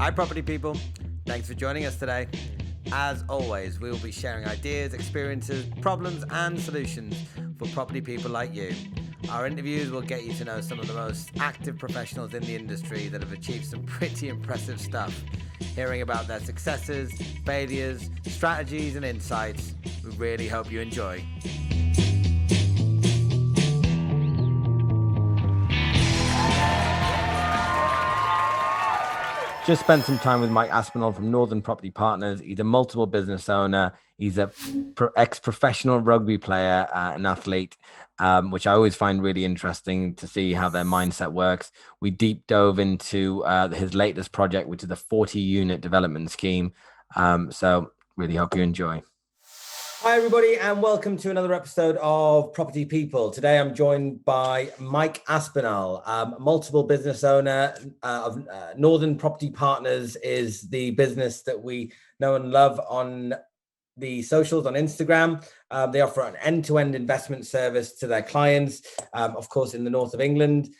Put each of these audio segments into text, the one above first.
Hi, property people. Thanks for joining us today. As always, we will be sharing ideas, experiences, problems, and solutions for property people like you. Our interviews will get you to know some of the most active professionals in the industry that have achieved some pretty impressive stuff. Hearing about their successes, failures, strategies, and insights, we really hope you enjoy. Just spent some time with Mike Aspinall from Northern Property Partners. He's a multiple business owner. He's a ex-professional rugby player, an athlete, which I always find really interesting to see how their mindset works. We deep dove into his latest project, which is a 40-unit development scheme. So really hope you enjoy. Hi, everybody, and welcome to another episode of Property People. Today, I'm joined by Mike Aspinall, multiple business owner of Northern Property Partners is the business that we know and love on the socials on Instagram. They offer an end-to-end investment service to their clients, of course, in the north of England.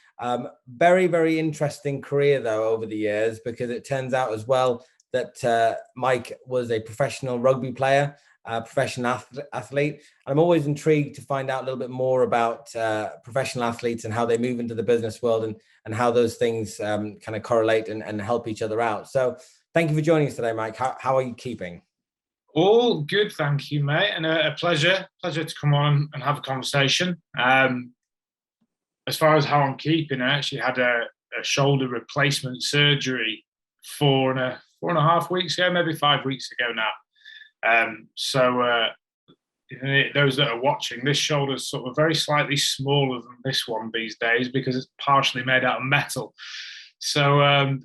Very, very interesting career, though, over the years, because it turns out as well that Mike was a professional rugby player, professional athlete. I'm always intrigued to find out a little bit more about professional athletes and how they move into the business world and how those things kind of correlate and help each other out. So thank you for joining us today, Mike. How are you keeping? All good, thank you, mate. And a pleasure to come on and have a conversation. As far as how I'm keeping, I actually had a shoulder replacement surgery 4.5 weeks ago, maybe 5 weeks ago now. So those that are watching, this shoulder is sort of very slightly smaller than this one these days because it's partially made out of metal. So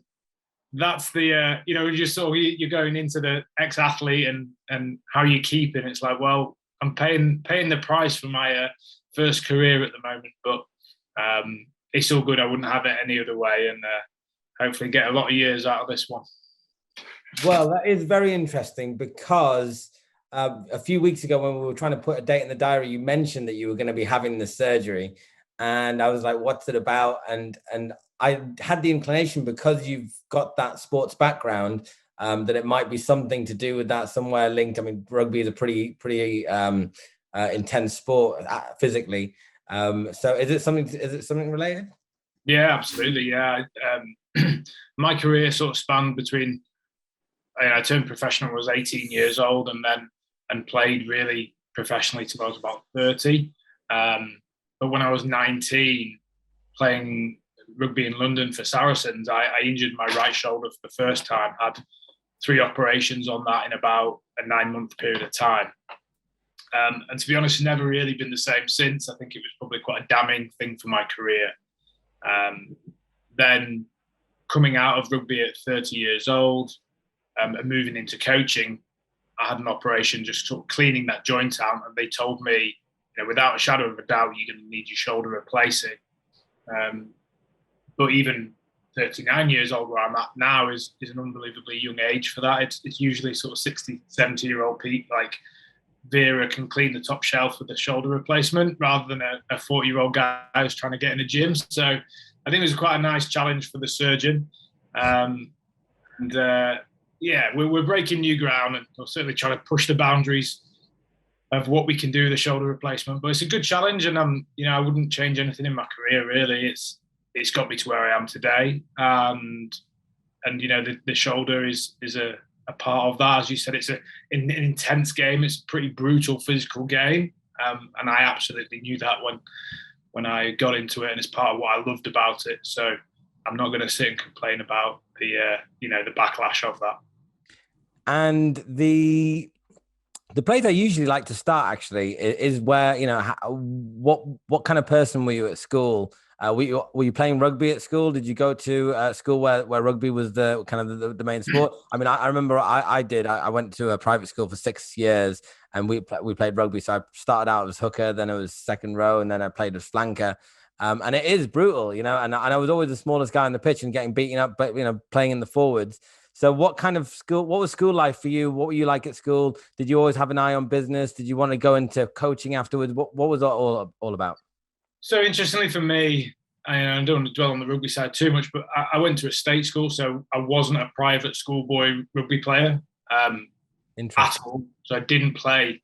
that's the you're going into the ex-athlete and how you keep it. It's like, well, I'm paying the price for my first career at the moment, but it's all good. I wouldn't have it any other way, and hopefully get a lot of years out of this one. Well, that is very interesting because a few weeks ago when we were trying to put a date in the diary, you mentioned that you were going to be having the surgery. And I was like, what's it about? And I had the inclination, because you've got that sports background, that it might be something to do with that, somewhere linked. I mean, rugby is a pretty intense sport physically. So is it something related? Yeah, absolutely. Yeah. My career sort of spanned between, I turned professional when I was 18 years old and played really professionally till I was about 30. But when I was 19, playing rugby in London for Saracens, I injured my right shoulder for the first time, had 3 operations on that in about a 9-month period of time. And to be honest, never really been the same since. I think it was probably quite a damning thing for my career. Then coming out of rugby at 30 years old, and moving into coaching, I had an operation just sort of cleaning that joint out, and they told me, without a shadow of a doubt, you're going to need your shoulder replacing. But even 39 years old, where I'm at now, is an unbelievably young age for that. It's usually sort of 60, 70-year-old people like Vera can clean the top shelf with a shoulder replacement rather than a 40-year-old guy who's trying to get in a gym. So I think it was quite a nice challenge for the surgeon. Yeah, we're breaking new ground, and we're certainly trying to push the boundaries of what we can do with the shoulder replacement. But it's a good challenge, and I wouldn't change anything in my career really. It's got me to where I am today, and the shoulder is a part of that. As you said, it's an intense game. It's a pretty brutal physical game, and I absolutely knew that when I got into it, and it's part of what I loved about it. So I'm not going to sit and complain about the backlash of that. And the place I usually like to start actually is where, what kind of person were you at school? Were you playing rugby at school? Did you go to a school where rugby was the kind of the main sport? I mean, I remember I did. I went to a private school for 6 years, and we played rugby. So I started out as hooker, then it was second row, and then I played as flanker. And it is brutal, and I was always the smallest guy on the pitch and getting beaten up, but playing in the forwards. So what was school life for you? What were you like at school? Did you always have an eye on business? Did you want to go into coaching afterwards? What was it all about? So interestingly for me, I don't want to dwell on the rugby side too much, but I went to a state school, so I wasn't a private schoolboy rugby player at all. So I didn't play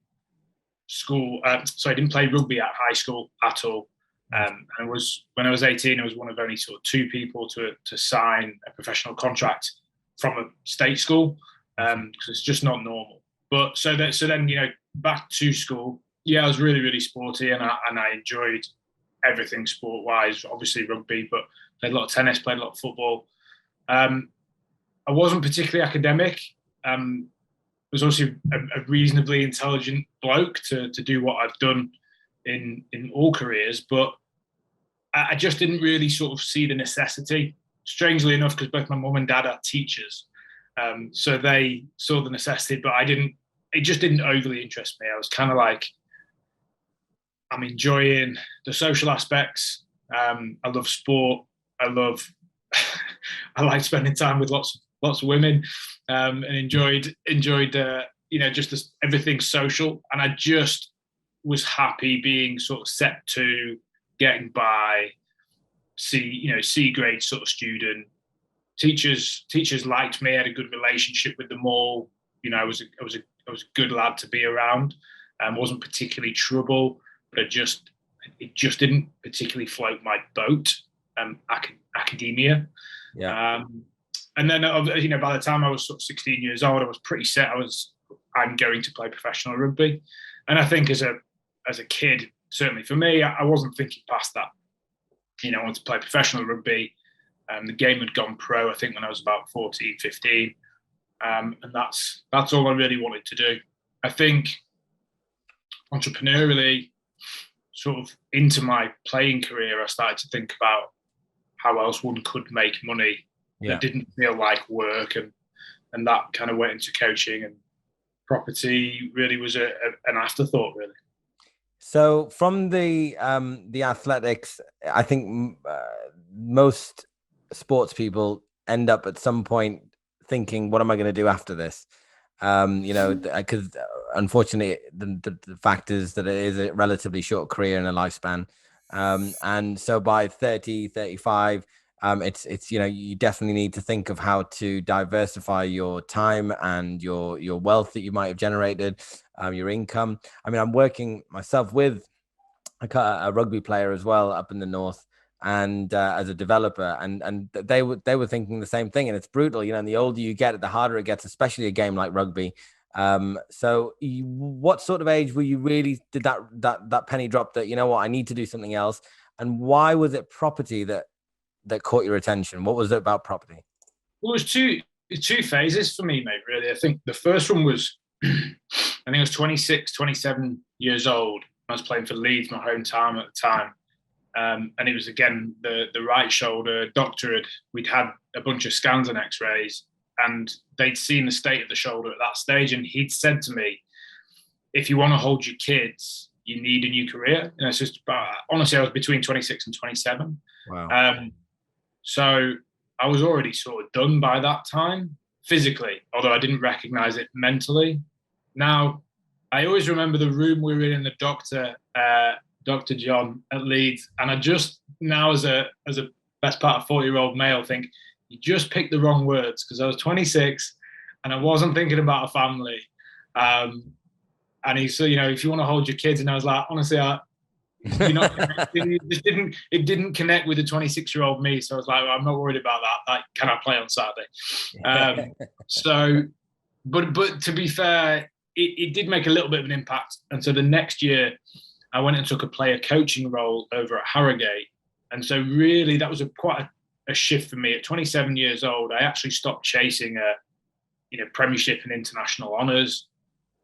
I didn't play rugby at high school at all. And when I was 18, I was one of only sort of 2 people to sign a professional contract from a state school, because it's just not normal. But so then back to school. Yeah, I was really, really sporty, and I enjoyed everything sport-wise. Obviously rugby, but played a lot of tennis, played a lot of football. I wasn't particularly academic. I was also a reasonably intelligent bloke to do what I've done in all careers, but I just didn't really sort of see the necessity. Strangely enough, because both my mum and dad are teachers, so they saw the necessity, but I didn't. It just didn't overly interest me. I was kind of like, I'm enjoying the social aspects. I love sport. I like spending time with lots of women, and enjoyed just everything social. And I just was happy being sort of set to getting by, C grade sort of student. Teachers liked me. I had a good relationship with them all. I was a good lad to be around. Wasn't particularly trouble, but it just didn't particularly float my boat. Academia. Yeah. And then by the time I was sort of 16 years old, I was pretty set. I'm going to play professional rugby, and I think as a kid, certainly for me, I wasn't thinking past that. I wanted to play professional rugby. The game had gone pro, I think, when I was about 14, 15. And that's all I really wanted to do. I think entrepreneurially, sort of into my playing career, I started to think about how else one could make money that didn't feel like work, and that kind of went into coaching, and property really was an afterthought, really. So from the athletics, I think most sports people end up at some point thinking, what am I going to do after this? Because unfortunately, the fact is that it is a relatively short career and a lifespan. And so by 30, 35, it's you definitely need to think of how to diversify your time and your wealth that you might have generated, your income. I mean, I'm working myself with a rugby player as well up in the north, and as a developer, and they were thinking the same thing. And it's brutal, and the older you get, the harder it gets, especially a game like rugby. So what sort of age were you really did that penny drop that, I need to do something else? And why was it property that caught your attention? What was it about property? Well, it was two phases for me, mate, really. I think the first one was, I think I was 26, 27 years old. I was playing for Leeds, my hometown at the time. And it was, again, the right shoulder. We'd had a bunch of scans and x-rays, and they'd seen the state of the shoulder at that stage. And he'd said to me, if you want to hold your kids, you need a new career. And it's just, honestly, I was between 26 and 27. Wow. So I was already sort of done by that time, physically, although I didn't recognize it mentally. Now, I always remember the room we were in, the doctor, Dr. John at Leeds, and I just now, as a best part of 40-year-old male, think you just picked the wrong words, because I was 26 and I wasn't thinking about a family. And he said, if you want to hold your kids, and I was like, honestly, you're not it didn't connect with the 26-year-old me. So I was like, well, I'm not worried about that. Like, can I play on Saturday? But to be fair, it did make a little bit of an impact. And so the next year, I went and took a player coaching role over at Harrogate. And so really that was quite a shift for me. At 27 years old, I actually stopped chasing Premiership and international honours,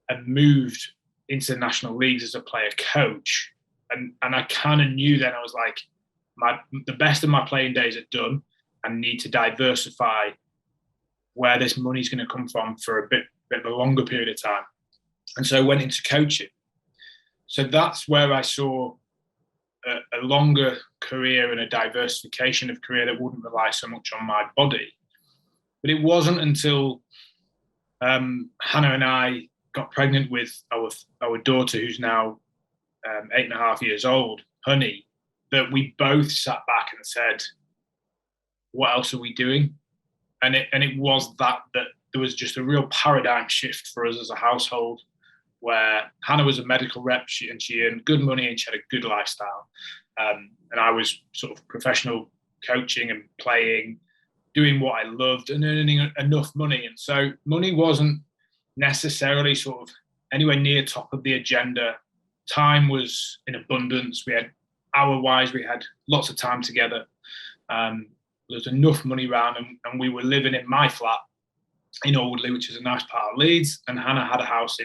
and moved into the national leagues as a player coach. And I kind of knew then, I was like, the best of my playing days are done. I need to diversify where this money's going to come from for a bit of a longer period of time. And so I went into coaching. So that's where I saw a longer career and a diversification of career that wouldn't rely so much on my body. But it wasn't until Hannah and I got pregnant with our daughter, who's now 8.5 years old, Honey, that we both sat back and said, what else are we doing? And it was that there was just a real paradigm shift for us as a household, where Hannah was a medical rep and she earned good money and she had a good lifestyle. And I was sort of professional coaching and playing, doing what I loved and earning enough money. And so money wasn't necessarily sort of anywhere near top of the agenda. Time was in abundance. We had hour-wise, we had lots of time together. There was enough money around, and we were living in my flat in Alderley, which is a nice part of Leeds, and Hannah had a house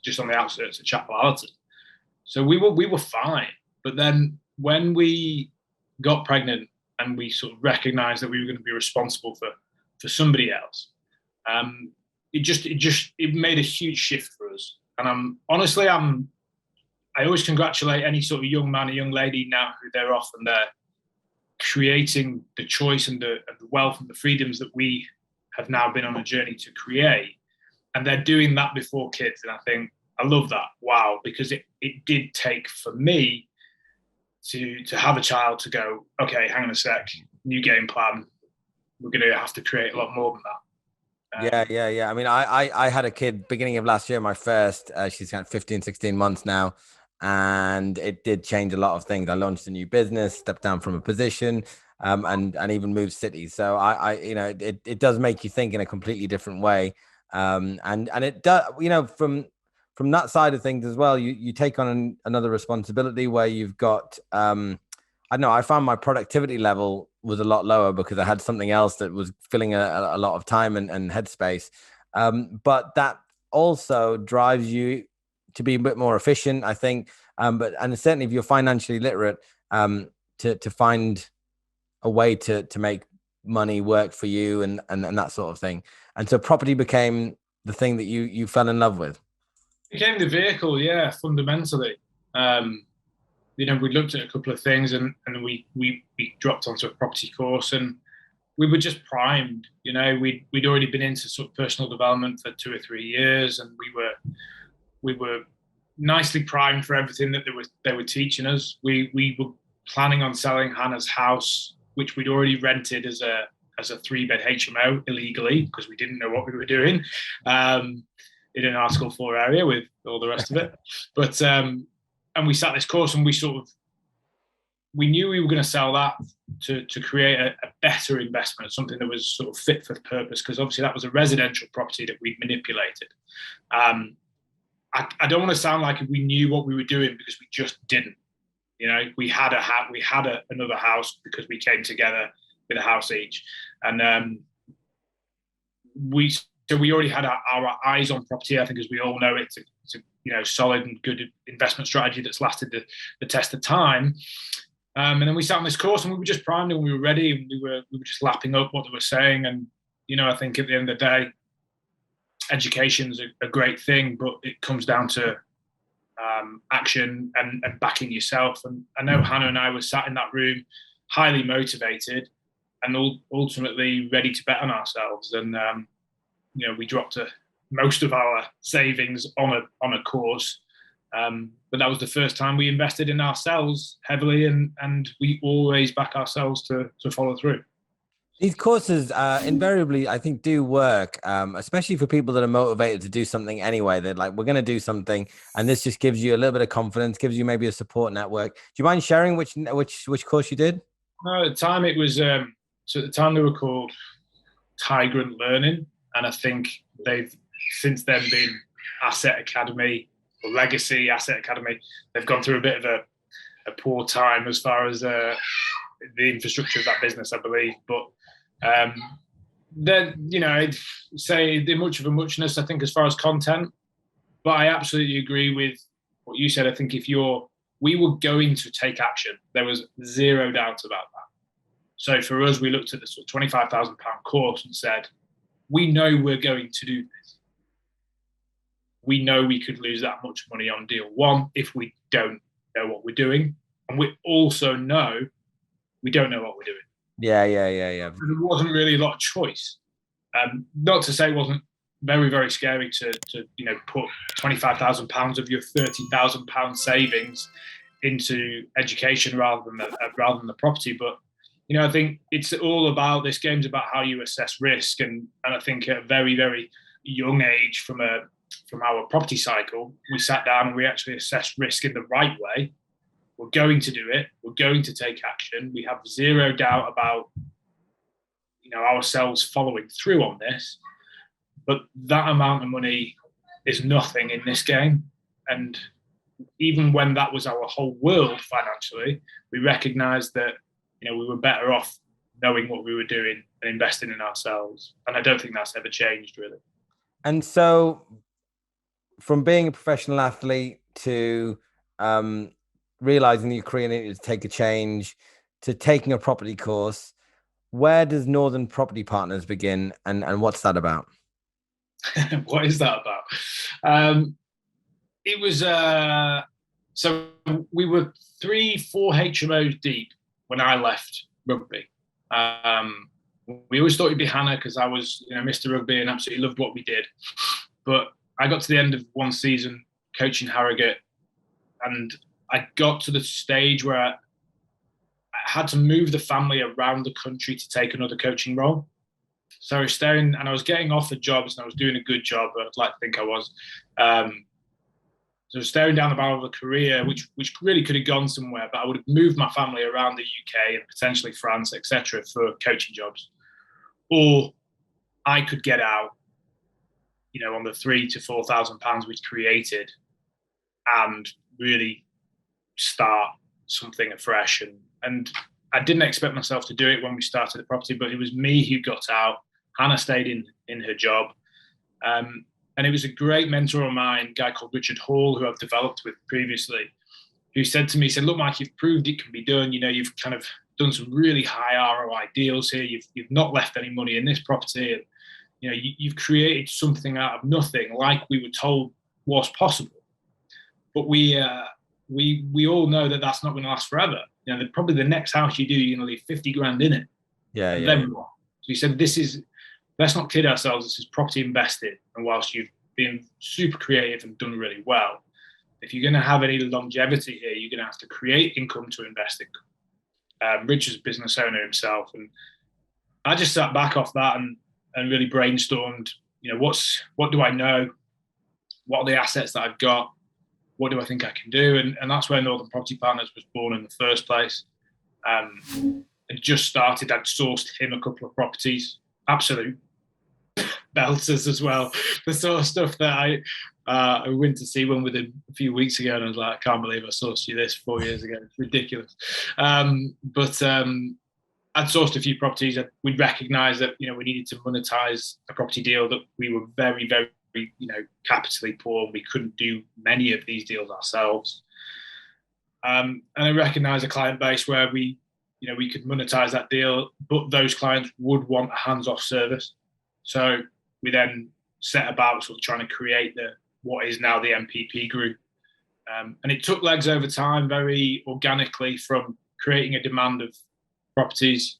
just on the outskirts of Chapel Allerton. So we were fine. But then when we got pregnant and we sort of recognised that we were going to be responsible for somebody else, it made a huge shift for us. And I always congratulate any sort of young man or young lady now who they're off and they're creating the choice and the wealth and the freedoms that we have now been on a journey to create. And they're doing that before kids. And I think, I love that. Wow. Because it did take for me to have a child to go, okay, hang on a sec, new game plan. We're going to have to create a lot more than that. Yeah. I mean, I had a kid beginning of last year, my first. She's kind of 15, 16 months now. And it did change a lot of things. I launched a new business, stepped down from a position, and even moved cities. So it does make you think in a completely different way. And it does, from that side of things as well, you take on another responsibility where you've got, I don't know, I found my productivity level was a lot lower because I had something else that was filling a lot of time and headspace. But that also drives you to be a bit more efficient, I think. And certainly if you're financially literate, to find a way to make money work for you and that sort of thing. And so property became the thing that you fell in love with. Became the vehicle, yeah, fundamentally. We looked at a couple of things and we dropped onto a property course and we were just primed. We'd already been into sort of personal development for 2 or 3 years, and we were nicely primed for everything that they were teaching us. We were planning on selling Hannah's house, which we'd already rented as a 3-bed HMO illegally because we didn't know what we were doing. In an Article 4 area with all the rest of it. But, and we sat this course and we knew we were going to sell that to create a better investment, something that was sort of fit for purpose, because obviously that was a residential property that we'd manipulated. I don't want to sound like we knew what we were doing, because we just didn't. We had another house because we came together with a house each. And so we already had our eyes on property. I think, as we all know, it's a solid and good investment strategy that's lasted the test of time. And then we sat on this course and we were just primed and we were ready, and we were just lapping up what they were saying. And I think at the end of the day, education's a great thing, but it comes down to action and backing yourself. And I know Hannah and I were sat in that room, highly motivated and ultimately ready to bet on ourselves. And we dropped most of our savings on a course, but that was the first time we invested in ourselves heavily, and we always back ourselves to follow through. These courses invariably, I think, do work, especially for people that are motivated to do something anyway. They're like, we're going to do something, and this just gives you a little bit of confidence, gives you maybe a support network. Do you mind sharing which course you did? No, at the time it was, so at the time they were called Tigrant Learning, and I think they've since then been Asset Academy or Legacy Asset Academy. They've gone through a bit of a poor time as far as the infrastructure of that business, I believe. But then, I'd say they're much of a muchness, I think, as far as content. But I absolutely agree with what you said. I think we were going to take action. There was zero doubt about that. So for us, we looked at this £25,000 course and said, we know we're going to do this. We know we could lose that much money on deal one if we don't know what we're doing. And we also know we don't know what we're doing. Yeah. There wasn't really a lot of choice. Not to say it wasn't very, very scary to put £25,000 of your £30,000 savings into education rather than the property. But I think it's all about, this game's about how you assess risk, and I think at a very, very young age from our property cycle, we sat down and we actually assessed risk in the right way. We're going to do it. We're going to take action. We have zero doubt about ourselves following through on this. But that amount of money is nothing in this game. And even when that was our whole world financially, we recognized that we were better off knowing what we were doing and investing in ourselves. And I don't think that's ever changed, really. And so from being a professional athlete to realizing that your career needed to take a change, to taking a property course, where does Northern Property Partners begin, and what's that about? What is that about? It was so we were 3-4 HMOs deep when I left rugby. We always thought it'd be Hannah because I was Mr. Rugby and absolutely loved what we did. But I got to the end of one season coaching Harrogate, and I got to the stage where I had to move the family around the country to take another coaching role. So I was staring, and I was getting offered jobs, and I was doing a good job, but I'd like to think I was. So I was staring down the barrel of a career, which really could have gone somewhere, but I would have moved my family around the UK and potentially France, etc., for coaching jobs. Or I could get out, on the £3,000 to £4,000 we'd created, and really start something afresh. And I didn't expect myself to do it when we started the property, but it was me who got out. Hannah stayed in her job. And it was a great mentor of mine, a guy called Richard Hall, who I've developed with previously, who said to me, look, Mike, you've proved it can be done. You've kind of done some really high ROI deals here. You've not left any money in this property. And, you've created something out of nothing, like we were told was possible. But we all know that that's not going to last forever. Probably the next house you do, you're going to leave 50 grand in it. Yeah. Then what? So he said, let's not kid ourselves. This is property invested. And whilst you've been super creative and done really well, if you're going to have any longevity here, you're going to have to create income to invest income. Richard's a business owner himself. And I just sat back off that and really brainstormed, what do I know? What are the assets that I've got? What do I think I can do? And that's where Northern Property Partners was born in the first place. It just started. I'd sourced him a couple of properties, absolute belters as well. The sort of stuff that I went to see one with him a few weeks ago, and I was like, I can't believe I sourced you this 4 years ago. It's ridiculous. But I'd sourced a few properties. We'd recognised that we needed to monetize a property deal, that we were very, very capitally poor. We couldn't do many of these deals ourselves. And I recognised a client base where we could monetize that deal, but those clients would want a hands-off service. So we then set about sort of trying to create what is now the MPP group. And it took legs over time, very organically, from creating a demand of properties,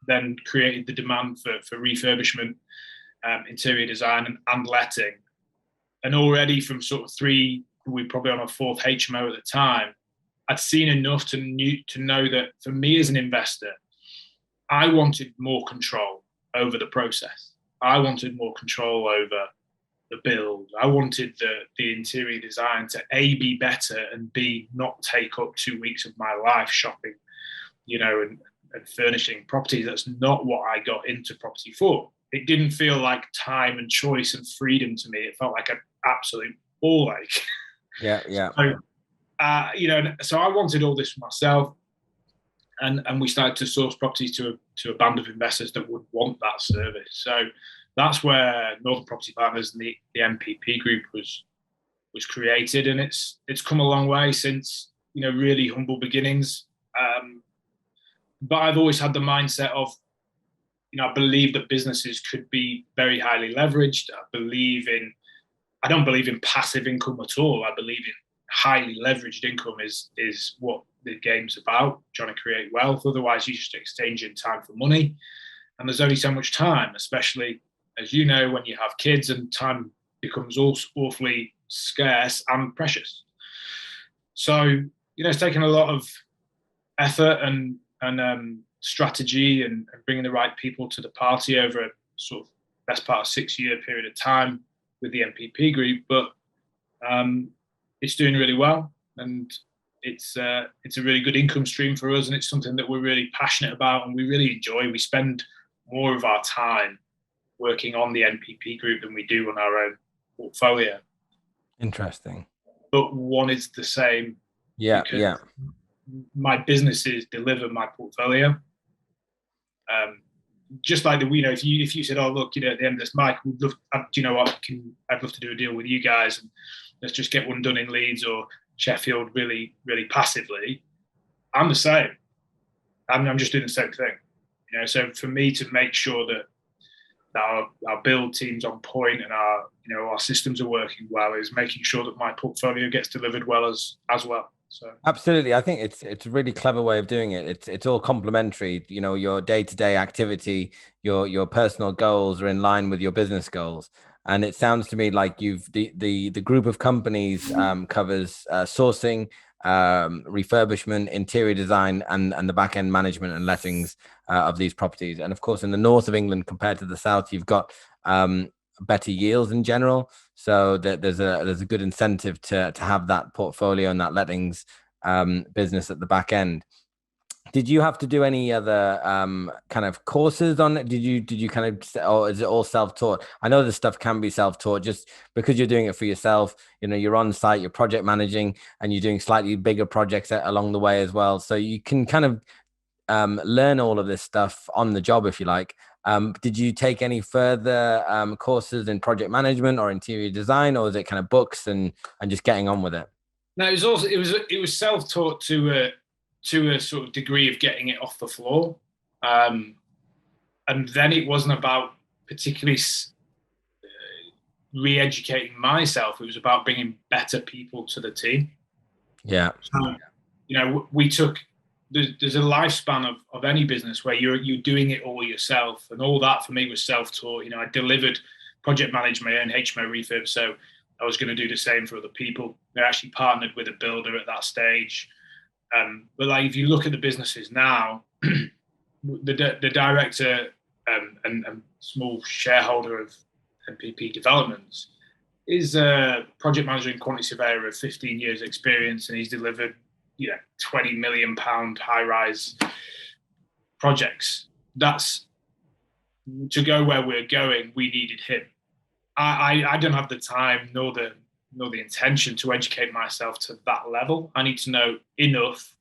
then created the demand for refurbishment, interior design and letting. And already from sort of we were probably on our fourth HMO at the time, I'd seen enough to know that for me as an investor, I wanted more control over the process. I wanted more control over the build. I wanted the interior design to A, be better, and B, not take up 2 weeks of my life shopping, and furnishing properties. That's not what I got into property for. It didn't feel like time and choice and freedom to me. It felt like an absolute ball ache. Yeah. So I wanted all this for myself, and we started to source properties to a band of investors that would want that service. So that's where Northern Property Partners and the MPP group was created, and it's come a long way since really humble beginnings. But I've always had the mindset of I believe that businesses could be very highly leveraged. I don't believe in passive income at all. I believe in highly leveraged income is what the game's about, trying to create wealth. Otherwise, you're just exchanging time for money. And there's only so much time, especially, as you know, when you have kids, and time becomes awfully scarce and precious. So it's taken a lot of effort and strategy and bringing the right people to the party over a sort of best part of 6-year period of time with the MPP group, but it's doing really well, and it's a really good income stream for us, and it's something that we're really passionate about and we really enjoy. We spend more of our time working on the MPP group than we do on our own portfolio. Interesting. But one is the same. Yeah. My businesses deliver my portfolio. Just like if you said, "Oh, look, at the end of this, Mike, do you know what? I'd love to do a deal with you guys, and let's just get one done in Leeds or Sheffield, really, really passively." I'm the same. I'm just doing the same thing. So for me to make sure that our build team's on point and our systems are working well is making sure that my portfolio gets delivered well as well. So absolutely, I think it's a really clever way of doing it. It's all complementary. Your day-to-day activity, your personal goals are in line with your business goals. And it sounds to me like the group of companies covers sourcing, refurbishment, interior design, and the back end management and lettings of these properties. And of course, in the north of England compared to the south, you've got better yields in general. So there's a good incentive to have that portfolio and that lettings business at the back end. Did you have to do any other kind of courses on it? Did you kind of, or is it all self-taught? I know this stuff can be self-taught just because you're doing it for yourself. You're on site, you're project managing, and you're doing slightly bigger projects along the way as well. So you can kind of learn all of this stuff on the job, if you like. Did you take any further courses in project management or interior design, or is it kind of books and just getting on with it? No, it was self-taught to a sort of degree of getting it off the floor. And then it wasn't about particularly re-educating myself. It was about bringing better people to the team. Yeah. So, we took, there's a lifespan of any business where you're doing it all yourself. And all that for me was self-taught. I delivered project managed my own HMO refurb. So I was going to do the same for other people. I actually partnered with a builder at that stage. But if you look at the businesses now, the director and small shareholder of MPP Developments is a project manager and quantity surveyor of 15 years experience, and he's delivered £20 million high-rise projects. That's to go where we're going. We needed him. I don't have the time nor the intention to educate myself to that level. I need to know enough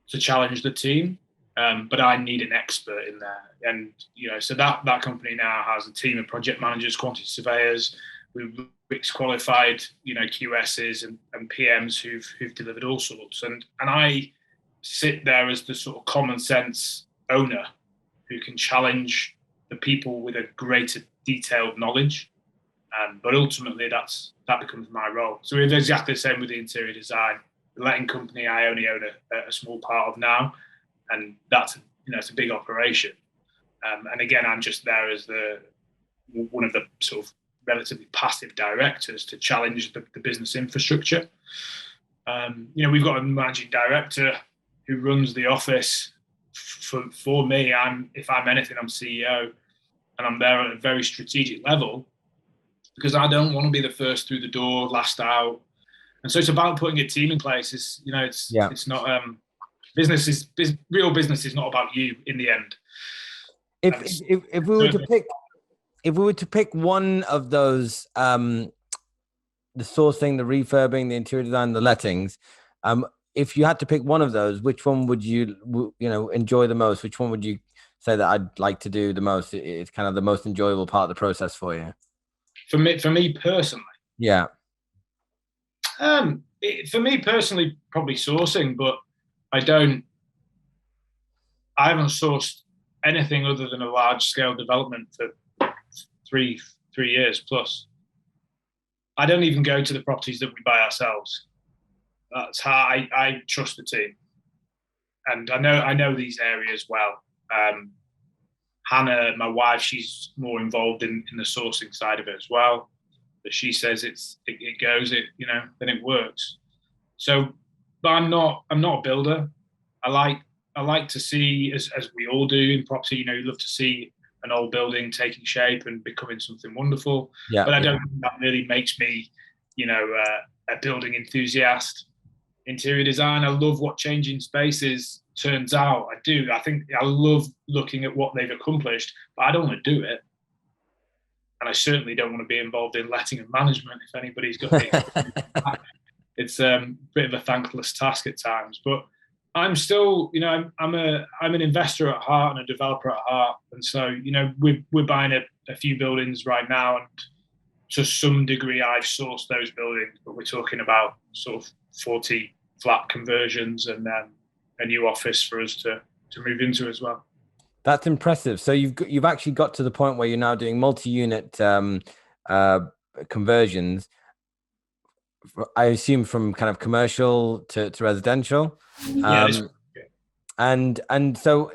to challenge the team, but I need an expert in there. And so that company now has a team of project managers, quantity surveyors, we've qualified, QSs and PMs who've delivered all sorts. And I sit there as the sort of common sense owner who can challenge the people with a greater detailed knowledge. But ultimately, that becomes my role. So it's exactly the same with the interior design. The letting company I only own a small part of now, and that's it's a big operation. And again, I'm just there as one of the sort of relatively passive directors to challenge the business infrastructure. We've got a managing director who runs the office for me. If I'm anything, I'm CEO, and I'm there at a very strategic level, because I don't want to be the first through the door, last out. And so it's about putting a team in place. It's not real business is not about you in the end. If we were to pick one of those, the sourcing, the refurbing, the interior design, the lettings, if you had to pick one of those, which one would you enjoy the most? Which one would you say that I'd like to do the most? It's kind of the most enjoyable part of the process for you. For me personally, yeah. For me personally, probably sourcing, but I haven't sourced anything other than a large scale development for three years plus. I don't even go to the properties that we buy ourselves. That's how I trust the team, and I know these areas well. Hannah, my wife, she's more involved in the sourcing side of it as well. But she says it goes, then it works. So but I'm not a builder. I like to see, as we all do in property, you know, you love to see an old building taking shape and becoming something wonderful. Yeah, But I yeah. don't think that really makes me, you know, a building enthusiast. Interior design, I love what changing spaces turns out. I do. I think I love looking at what they've accomplished, but I don't want to do it. And I certainly don't want to be involved in letting and management if anybody's got the experience. It's a bit of a thankless task at times, but I'm still, you know, I'm an investor at heart and a developer at heart, and so, you know, we're buying a few buildings right now, and to some degree I've sourced those buildings, but we're talking about sort of 40 flat conversions and then a new office for us to move into as well. That's impressive. So you've actually got to the point where you're now doing multi-unit conversions. I assume from kind of commercial to residential. Yeah, And so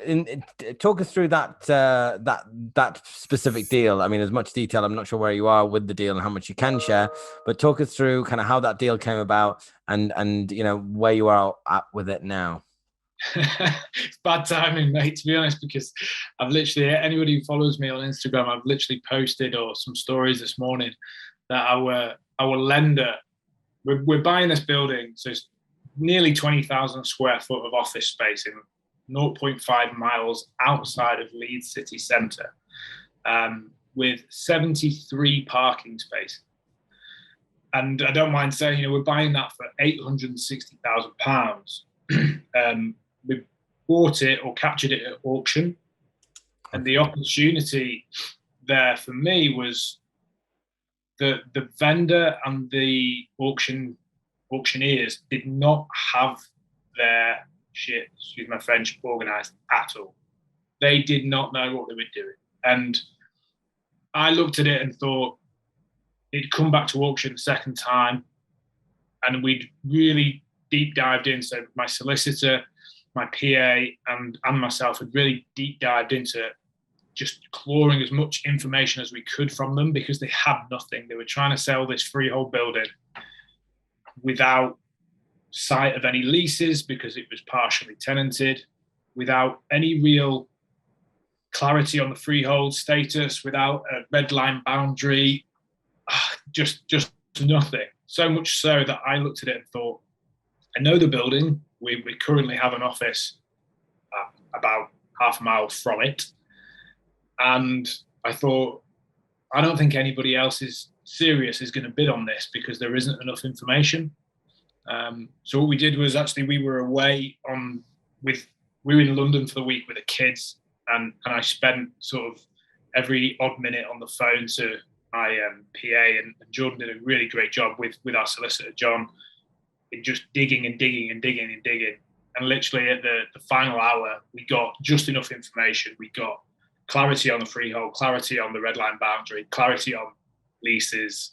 talk us through that specific deal. I mean, as much detail, I'm not sure where you are with the deal and how much you can share, but talk us through kind of how that deal came about and you know where you are at with it now. It's bad timing, mate, to be honest, because I've literally, anybody who follows me on Instagram, I've literally posted or some stories this morning that our lender, we're buying this building, so it's nearly 20,000 square foot of office space in 0.5 miles outside of Leeds city centre, with 73 parking spaces. And I don't mind saying, you know, we're buying that for £860,000. We bought it or captured it at auction, and the opportunity there for me was the vendor and the auctioneers did not have their shit, excuse my French, organised at all. They did not know what they were doing, and I looked at it and thought it'd come back to auction the second time, and we'd really deep dived in. So my solicitor, my PA, and myself had really deep dived into just clawing as much information as we could from them, because they had nothing. They were trying to sell this freehold building without sight of any leases because it was partially tenanted, without any real clarity on the freehold status, without a red line boundary, just nothing. So much so that I looked at it and thought, I know the building. We currently have an office about half a mile from it. And I thought, I don't think anybody else is serious is going to bid on this because there isn't enough information. So what we did was actually we were away we were in London for the week with the kids, and I spent sort of every odd minute on the phone to my PA, and Jordan did a really great job with our solicitor, John, in just digging and digging and digging and digging. And literally at the final hour, we got just enough information. We got clarity on the freehold, clarity on the red line boundary, clarity on leases.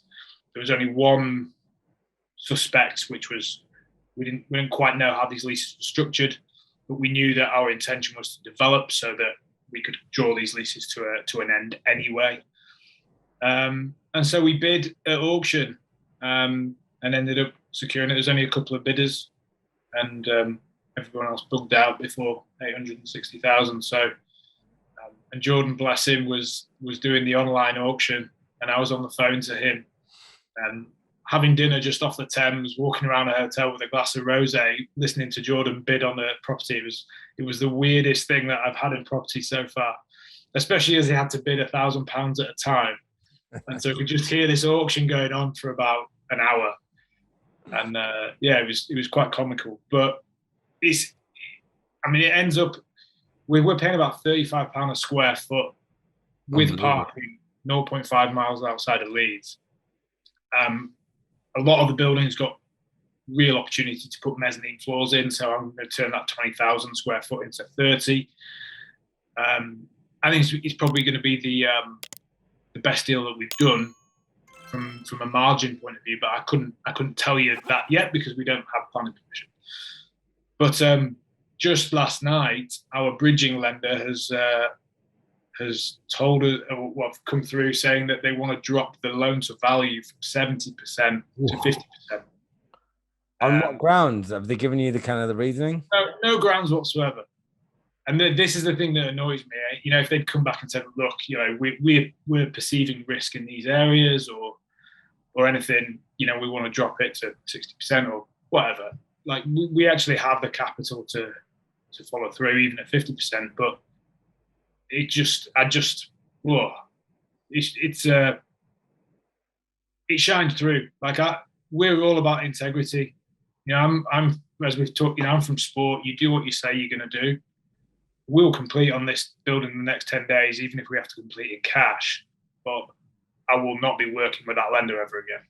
There was only one suspect, which was we didn't quite know how these leases were structured, but we knew that our intention was to develop so that we could draw these leases to an end anyway. And so we bid at auction and ended up securing it. There's only a couple of bidders, and everyone else bugged out before 860,000. So, and Jordan, bless him, was doing the online auction, and I was on the phone to him, and having dinner just off the Thames, walking around a hotel with a glass of rosé, listening to Jordan bid on the property. It was the weirdest thing that I've had in property so far, especially as he had to bid £1,000 at a time. And so we could just hear this auction going on for about an hour. And it was quite comical. But it ends up, we're paying about £35 a square foot with parking, 0.5 miles outside of Leeds. A lot of the buildings got real opportunity to put mezzanine floors in, so I'm going to turn that 20,000 square foot into 30. I think it's probably going to be the best deal that we've done from a margin point of view, but I couldn't tell you that yet because we don't have planning permission. But just last night, our bridging lender has told us, or come through saying that they want to drop the loan to value from 70% to 50%. On what grounds have they given you the kind of the reasoning? No grounds whatsoever. And this is the thing that annoys me. If they'd come back and said, "Look, we're perceiving risk in these areas, or anything, we want to drop it to 60% or whatever." Like we actually have the capital to follow through, even at 50%. But whoa, it shines through. We're all about integrity. I'm as we've talked. I'm from sport. You do what you say you're going to do. We'll complete on this building in the next 10 days, even if we have to complete in cash. But I will not be working with that lender ever again.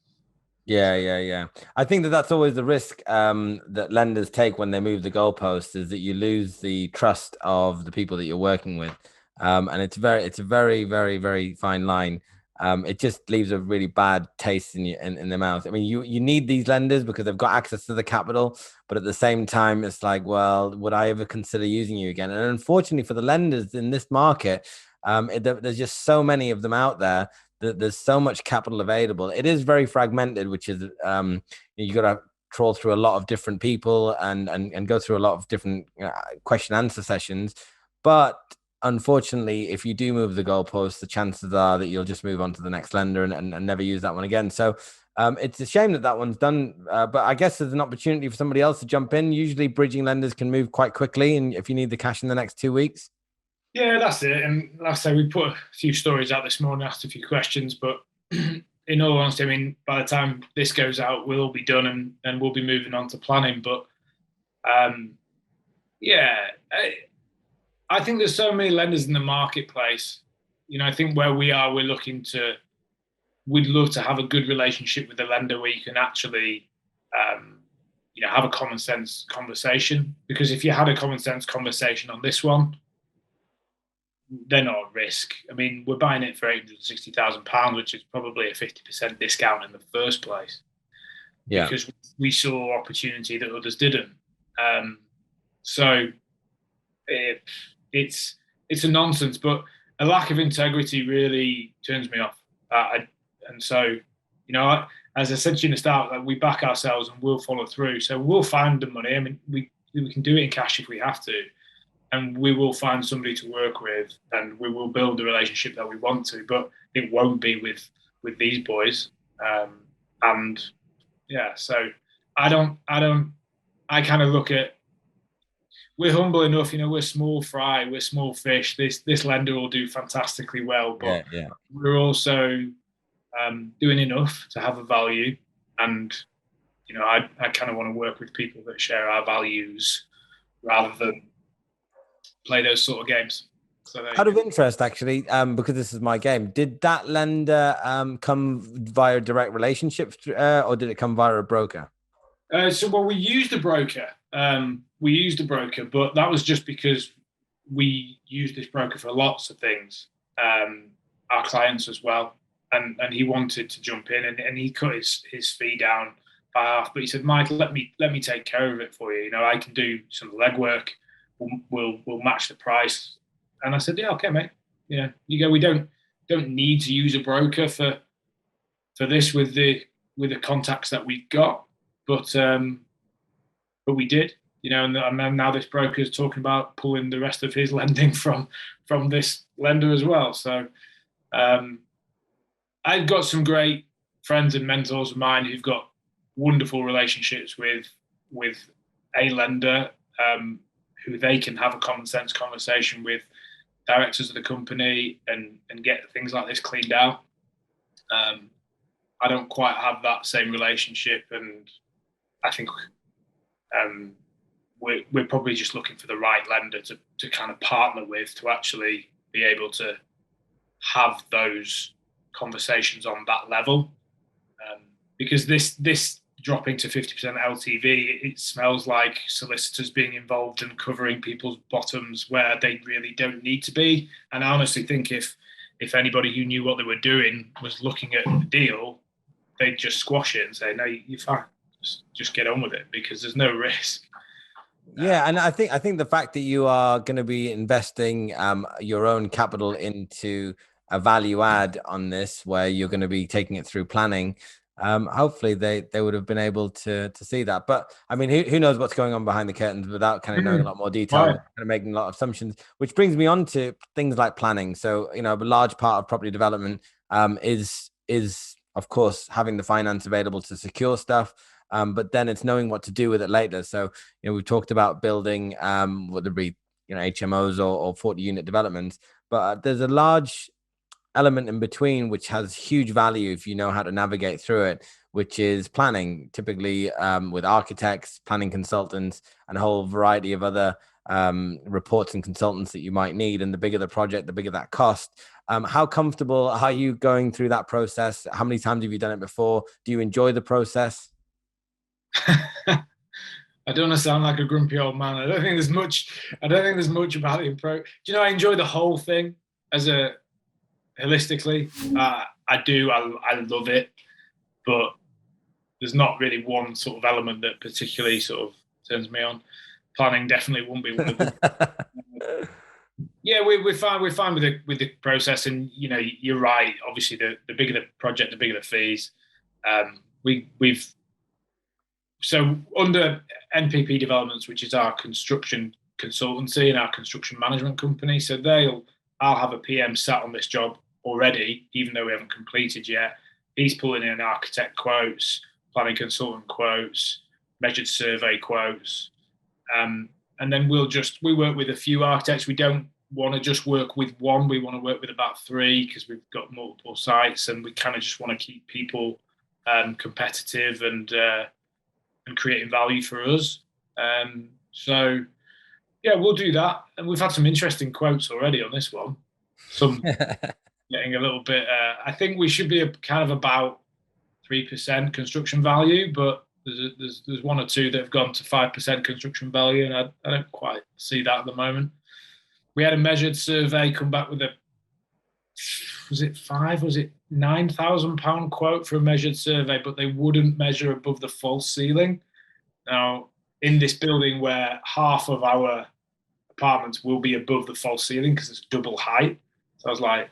Yeah. I think that's always the risk that lenders take when they move the goalposts, is that you lose the trust of the people that you're working with, and it's a very, very, very fine line. It just leaves a really bad taste in the mouth. I mean, you need these lenders because they've got access to the capital, but at the same time, it's like, well, would I ever consider using you again? And unfortunately for the lenders in this market, there's just so many of them out there. There's so much capital available. It is very fragmented, which is you got to trawl through a lot of different people and go through a lot of different question answer sessions. But unfortunately, if you do move the goalposts, the chances are that you'll just move on to the next lender and never use that one again. So it's a shame that one's done. But I guess there's an opportunity for somebody else to jump in. Usually bridging lenders can move quite quickly, and if you need the cash in the next 2 weeks. Yeah, that's it. And like I say, we put a few stories out this morning, asked a few questions, but in all honesty, I mean, by the time this goes out, we'll all be done and we'll be moving on to planning. But yeah, I think there's so many lenders in the marketplace. I think where we are, we'd love to have a good relationship with the lender where you can actually, have a common sense conversation. Because if you had a common sense conversation on this one, they're not at risk. I mean, we're buying it for £860,000, which is probably a 50% discount in the first place. Yeah. Because we saw opportunity that others didn't. So it's a nonsense, but a lack of integrity really turns me off. And so, as I said to you in the start, we back ourselves and we'll follow through. So we'll find the money. I mean, we can do it in cash if we have to. And we will find somebody to work with, and we will build the relationship that we want to. But it won't be with these boys. And yeah, so I kind of look at, we're humble enough, we're small fry, we're small fish. This lender will do fantastically well, but yeah. We're also doing enough to have a value, and I kind of want to work with people that share our values rather than play those sort of games. So out of interest, actually, because this is my game, did that lender come via a direct relationship, or did it come via a broker? We used a broker. But that was just because we used this broker for lots of things, our clients as well. And he wanted to jump in, and he cut his fee down by half. But he said, "Mike, let me take care of it for you. I can do some legwork. We'll match the price." And I said, "Yeah, okay, mate. You go. We don't need to use a broker for this with the contacts that we've got, but we did. And now this broker is talking about pulling the rest of his lending from this lender as well. So I've got some great friends and mentors of mine who've got wonderful relationships with a lender, who they can have a common sense conversation with directors of the company and get things like this cleaned out. I don't quite have that same relationship, and I think we're probably just looking for the right lender to kind of partner with, to actually be able to have those conversations on that level. Because this dropping to 50% LTV, it smells like solicitors being involved and covering people's bottoms where they really don't need to be. And I honestly think if anybody who knew what they were doing was looking at the deal, they'd just squash it and say, "No, you're fine. Just get on with it," because there's no risk. Yeah, and I think the fact that you are going to be investing your own capital into a value add on this, where you're going to be taking it through planning, hopefully they would have been able to see that. But I mean, who knows what's going on behind the curtains without kind of knowing a lot more detail, Right. kind of making a lot of assumptions, which brings me on to things like planning. So, you know, a large part of property development is of course having the finance available to secure stuff. But then it's knowing what to do with it later. So, you know, we've talked about building whether it be, you know, HMOs or 40 unit developments, but there's a large element in between which has huge value if you know how to navigate through it, which is planning, typically with architects, planning consultants, and a whole variety of other reports and consultants that you might need. And the bigger the project, the bigger that cost. How comfortable are you going through that process? How many times have you done it before? Do you enjoy the process? I don't want to sound like a grumpy old man. I don't think there's much. I don't think there's much about the approach. Do you know? I enjoy the whole thing as a holistically. I do. I love it, but there's not really one sort of element that particularly sort of turns me on. Planning definitely won't be one of them. Yeah, we're fine. We're fine with the process, and you know, you're right. Obviously, the bigger the project, the bigger the fees. We've so under NPP Developments, which is our construction consultancy and our construction management company. So I'll have a PM sat on this job already, even though we haven't completed yet. He's pulling in architect quotes, planning consultant quotes, measured survey quotes, and then we work with a few architects. We don't want to just work with one. We want to work with about three because we've got multiple sites, and we kind of just want to keep people competitive and creating value for us. So yeah, we'll do that. And we've had some interesting quotes already on this one. Some getting a little bit. I think we should be kind of about 3% construction value, but there's one or two that have gone to 5% construction value, and I don't quite see that at the moment. We had a measured survey come back with was it £9,000 quote for a measured survey, but they wouldn't measure above the false ceiling. Now, in this building where half of our apartments will be above the false ceiling because it's double height, so I was like,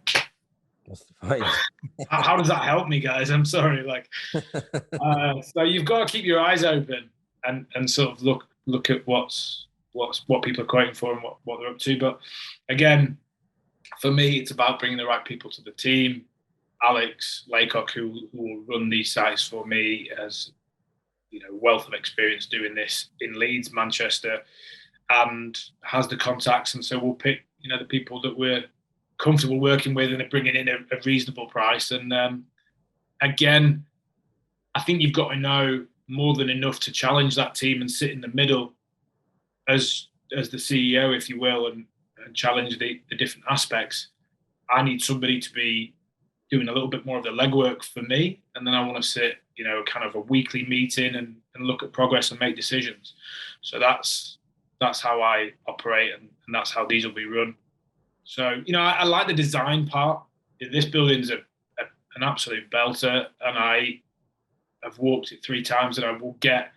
how does that help me, guys? I'm sorry. So you've got to keep your eyes open and sort of look at what people are quoting for and what they're up to. But again, for me, it's about bringing the right people to the team. Alex Laycock, who will run these sites for me, has wealth of experience doing this in Leeds, Manchester, and has the contacts. And so we'll pick the people that we're comfortable working with and are bringing in a reasonable price. And again, I think you've got to know more than enough to challenge that team and sit in the middle as the CEO, if you will, and challenge the different aspects. I need somebody to be doing a little bit more of the legwork for me, and then I want to sit, kind of a weekly meeting and look at progress and make decisions. So that's how I operate, and that's how these will be run. So I like the design part. This building's an absolute belter, and I have walked it 3 times, and I will get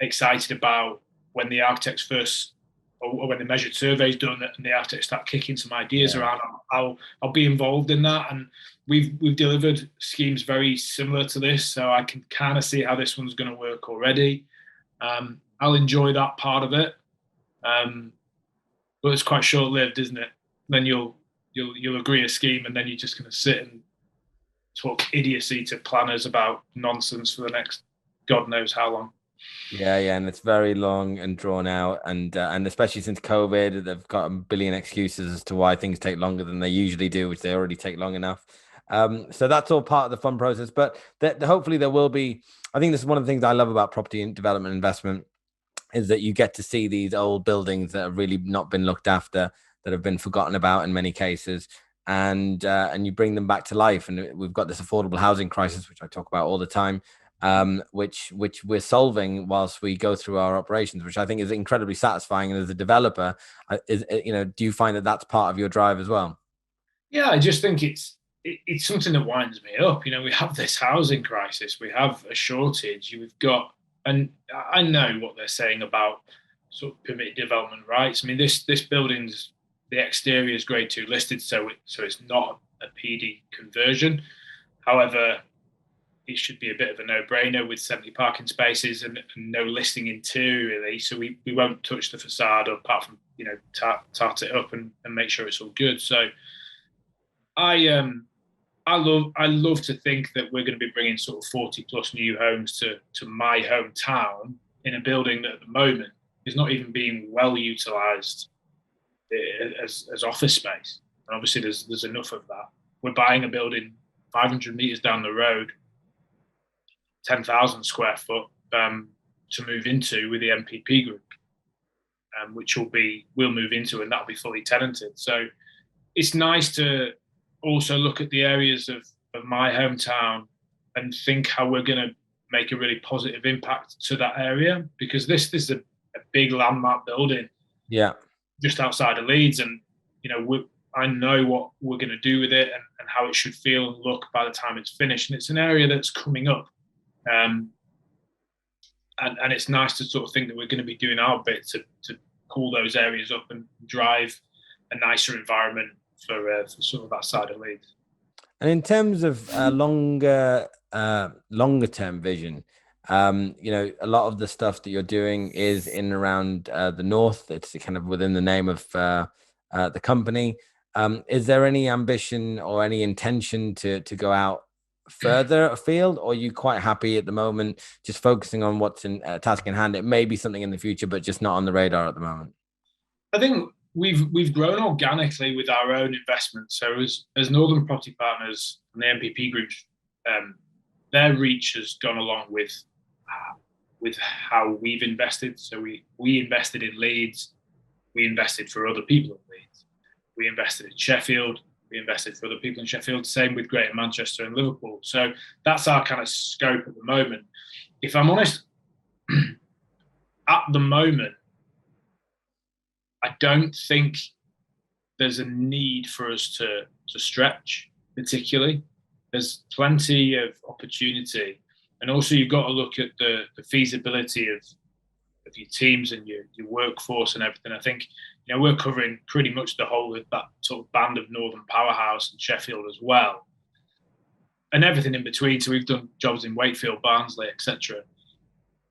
excited about when the architects first, or when the measured survey is done and the architects start kicking some ideas around. I'll be involved in that, and we've delivered schemes very similar to this, so I can kind of see how this one's going to work already. I'll enjoy that part of it, but it's quite short-lived, isn't it? Then you'll agree a scheme, and then you're just going to sit and talk idiocy to planners about nonsense for the next God knows how long. Yeah, and it's very long and drawn out, and especially since COVID, they've got a billion excuses as to why things take longer than they usually do, which they already take long enough. So that's all part of the fun process. But hopefully there will be. I think this is one of the things I love about property and development investment is that you get to see these old buildings that have really not been looked after, that have been forgotten about in many cases, and you bring them back to life. And we've got this affordable housing crisis, which I talk about all the time. Which we're solving whilst we go through our operations, which I think is incredibly satisfying. And as a developer, do you find that that's part of your drive as well? Yeah, I just think it's something that winds me up. We have this housing crisis, we have a shortage. We've got, and I know what they're saying about sort of permitted development rights. I mean, this building's, the exterior is grade 2 listed, so it's not a PD conversion. However, it should be a bit of a no-brainer with 70 parking spaces and no listing interiorly. So we won't touch the facade apart from, tart it up and make sure it's all good. So I love to think that we're going to be bringing sort of 40 plus new homes to my hometown in a building that at the moment is not even being well utilised as office space. And obviously there's enough of that. We're buying a building 500 metres down the road, 10,000 square foot to move into with the MPP group, which we'll move into, and that'll be fully tenanted. So it's nice to also look at the areas of my hometown and think how we're going to make a really positive impact to that area, because this is a big landmark building, just outside of Leeds, and I know what we're going to do with it and how it should feel and look by the time it's finished. And it's an area that's coming up, and it's nice to sort of think that we're going to be doing our bit to pull those areas up and drive a nicer environment for sort of that side of Leeds. And in terms of longer term vision, a lot of the stuff that you're doing is in and around the north. It's kind of within the name of the company. Is there any ambition or any intention to go out further afield, or are you quite happy at the moment just focusing on what's in task in hand? It may be something in the future, but just not on the radar at the moment. I think we've grown organically with our own investments. So as Northern Property Partners and the MPP groups, their reach has gone along with how we've invested. So we invested in Leeds, we invested for other people in Leeds, we invested in Sheffield, we invested for other people in Sheffield. Same with Greater Manchester and Liverpool. So that's our kind of scope at the moment. If I'm honest, at the moment, I don't think there's a need for us to stretch particularly. There's plenty of opportunity, and also you've got to look at the feasibility of your teams and your workforce and everything. I think we're covering pretty much the whole of that sort of band of Northern Powerhouse and Sheffield as well, and everything in between. So we've done jobs in Wakefield, Barnsley, etc.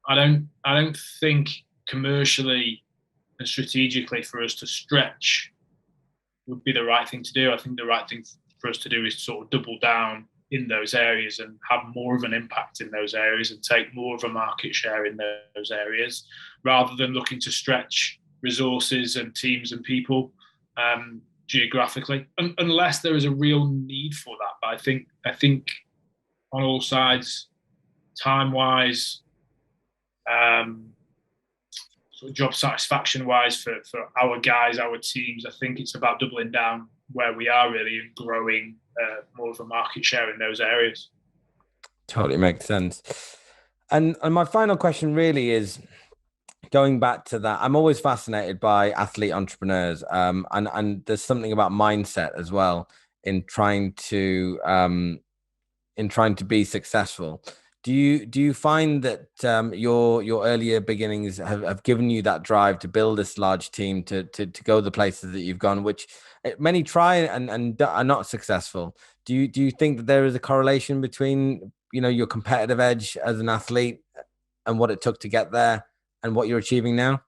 I don't think commercially and strategically for us to stretch would be the right thing to do. I think the right thing for us to do is sort of double down in those areas and have more of an impact in those areas and take more of a market share in those areas, rather than looking to stretch resources and teams and people geographically, unless there is a real need for that. But I think on all sides, time-wise, sort of job satisfaction-wise for our guys, our teams, I think it's about doubling down where we are really and growing more of a market share in those areas. Totally makes sense. And my final question really is going back to that. I'm always fascinated by athlete entrepreneurs, and there's something about mindset as well in trying to be successful. Do you find that your earlier beginnings have given you that drive to build this large team to go the places that you've gone, which many try and are not successful? Do you think that there is a correlation between your competitive edge as an athlete and what it took to get there and what you're achieving now?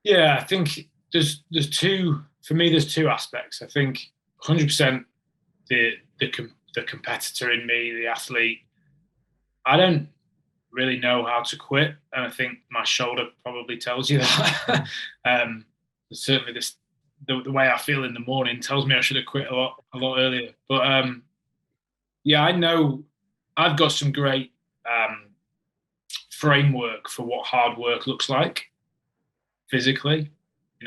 Yeah, I think there's two aspects. I think 100% the competitor in me, the athlete. I don't really know how to quit, and I think my shoulder probably tells you that. Certainly, the way I feel in the morning tells me I should have quit a lot earlier. But yeah, I know I've got some great framework for what hard work looks like physically.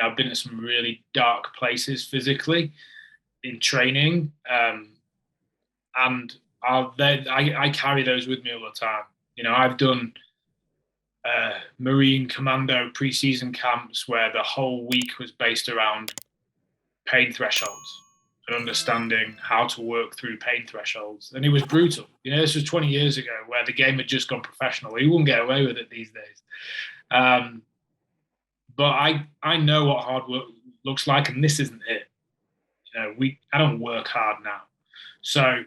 I've been at some really dark places physically in training, and I carry those with me all the time. I've done Marine Commando pre-season camps where the whole week was based around pain thresholds and understanding how to work through pain thresholds. And it was brutal. This was 20 years ago where the game had just gone professional. You wouldn't get away with it these days. But I know what hard work looks like, and this isn't it. I don't work hard now. So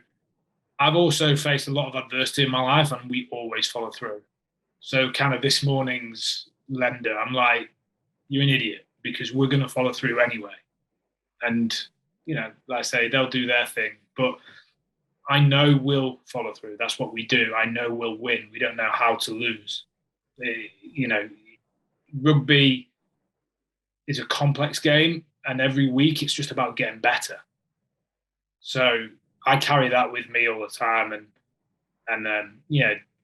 I've also faced a lot of adversity in my life, and we always follow through. So, kind of this morning's lender, I'm like, you're an idiot because we're going to follow through anyway. And, like I say, they'll do their thing, but I know we'll follow through. That's what we do. I know we'll win. We don't know how to lose. Rugby is a complex game, and every week it's just about getting better. So I carry that with me all the time, and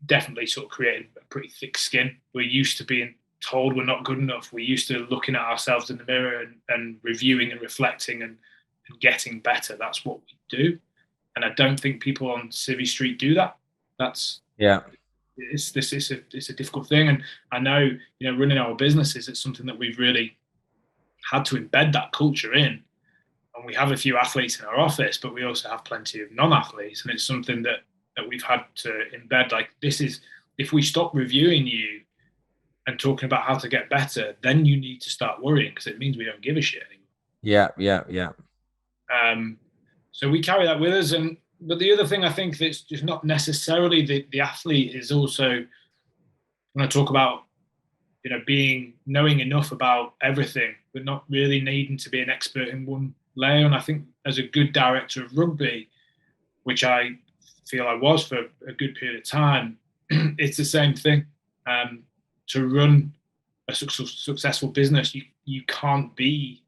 definitely sort of created a pretty thick skin. We're used to being told we're not good enough. We're used to looking at ourselves in the mirror and reviewing and reflecting and getting better. That's what we do. And I don't think people on Civvy Street do that. It's a difficult thing. And I know, running our businesses, it's something that we've really had to embed that culture in. And we have a few athletes in our office, but we also have plenty of non-athletes. And it's something that we've had to embed. Like, this is, if we stop reviewing you and talking about how to get better, then you need to start worrying, because it means we don't give a shit anymore. Yeah. So we carry that with us. But the other thing I think that's just not necessarily the athlete is also, when I talk about, knowing enough about everything, but not really needing to be an expert in one layer. And I think as a good director of rugby, which I feel I was for a good period of time, it's the same thing. To run a successful business, you can't be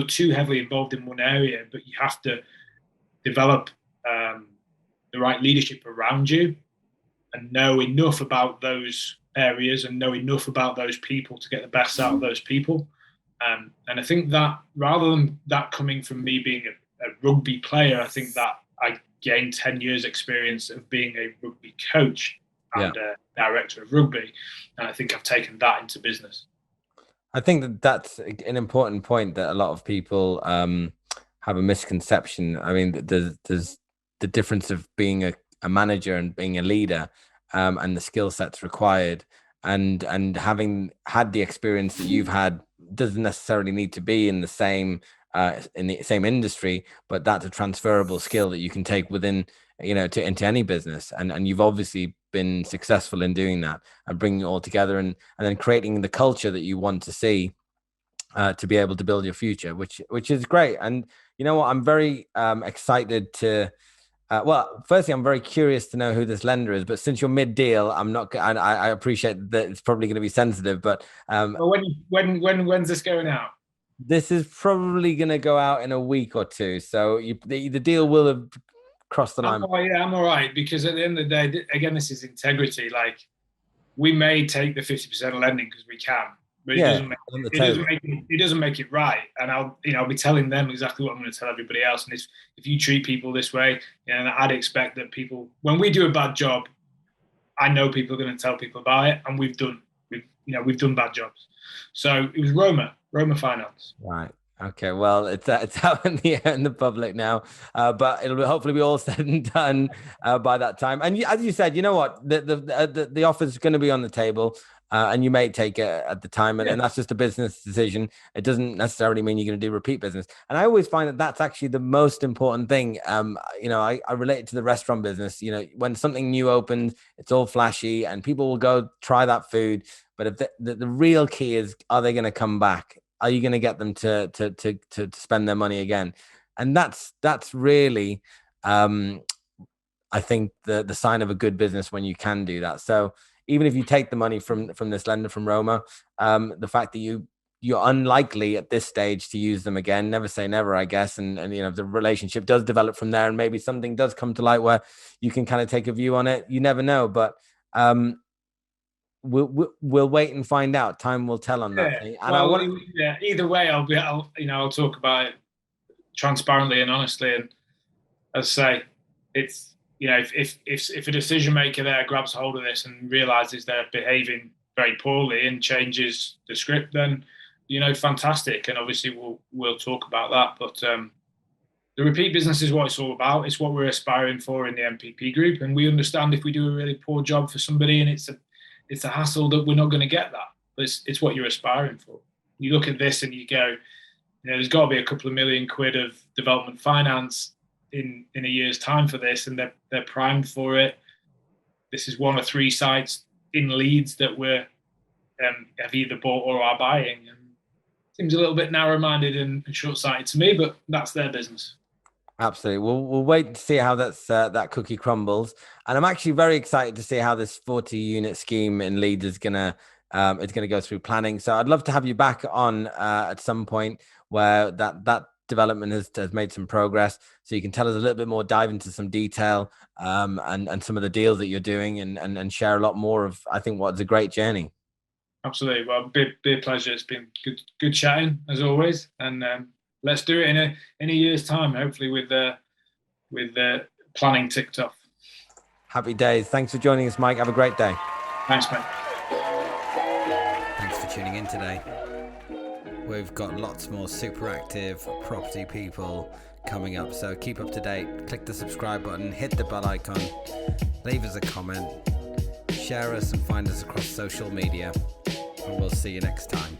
too heavily involved in one area, but you have to develop the right leadership around you and know enough about those areas and know enough about those people to get the best out of those people. And I think that, rather than that coming from me being a rugby player, I think that I gained 10 years experience of being a rugby coach and a director of rugby. And I think I've taken that into business. I think that's an important point, that a lot of people have a misconception. I mean, there's the difference of being a manager and being a leader, and the skill sets required. And having had the experience that you've had doesn't necessarily need to be in the same industry, but that's a transferable skill that you can take within, into any business. And you've obviously been successful in doing that and bringing it all together, and then creating the culture that you want to see, to be able to build your future, which is great. And you know what, I'm very excited to. Well, firstly, I'm very curious to know who this lender is. But since you're mid-deal, I'm not. I appreciate that it's probably going to be sensitive. But well, when's this going out? This is probably going to go out in a week or two. So the deal will have crossed the line. I'm all right, because at the end of the day, again, this is integrity. Like, we may take the 50% lending because we can, but it doesn't make it right. And I'll be telling them exactly what I'm going to tell everybody else. And if you treat people this way, I'd expect that people, when we do a bad job, I know people are going to tell people about it, and we've done bad jobs. So it was Roma Finance. Right. Okay. Well, it's out in the public now, but it'll hopefully be all said and done by that time. And as you said, you know what, the offer is going to be on the table, and you may take it at the time, and that's just a business decision. It doesn't necessarily mean you're going to do repeat business. And I always find that that's actually the most important thing. I relate it to the restaurant business. When something new opens, it's all flashy, and people will go try that food. But if the real key is, are they going to come back? Are you going to get them to spend their money again? And that's really, I think, the sign of a good business, when you can do that. So even if you take the money from this lender, from Roma, the fact that you're unlikely at this stage to use them again, never say never, I guess. And the relationship does develop from there, and maybe something does come to light where you can kind of take a view on it. You never know, but we'll wait and find out. Time will tell on that thing. And either way, I'll talk about it transparently and honestly. And as I say, it's, if a decision maker there grabs hold of this and realizes they're behaving very poorly and changes the script, then fantastic. And obviously we'll talk about that. But the repeat business is what it's all about. It's what we're aspiring for in the MPP group, and we understand if we do a really poor job for somebody and it's a hassle, that we're not going to get that. But it's what you're aspiring for. You look at this and you go, there's got to be a couple of £1 million of development finance in a year's time for this, and they're primed for it. This is one of 3 sites in Leeds that we're have either bought or are buying, and seems a little bit narrow-minded and short-sighted to me, but that's their business. Absolutely. We'll wait to see how that cookie crumbles, and I'm actually very excited to see how this 40-unit scheme in Leeds is gonna go through planning. So I'd love to have you back on at some point where that development has made some progress, so you can tell us a little bit more, dive into some detail, and some of the deals that you're doing, and share a lot more of, I think, what's a great journey. Absolutely. Well, be a pleasure. It's been good chatting as always, and let's do it in a year's time, hopefully with the planning ticked off. Happy days. Thanks for joining us, Mike. Have a great day. Thanks, mate. Thanks for tuning in today. We've got lots more super active property people coming up, so keep up to date. Click the subscribe button, hit the bell icon, leave us a comment, share us and find us across social media, and we'll see you next time.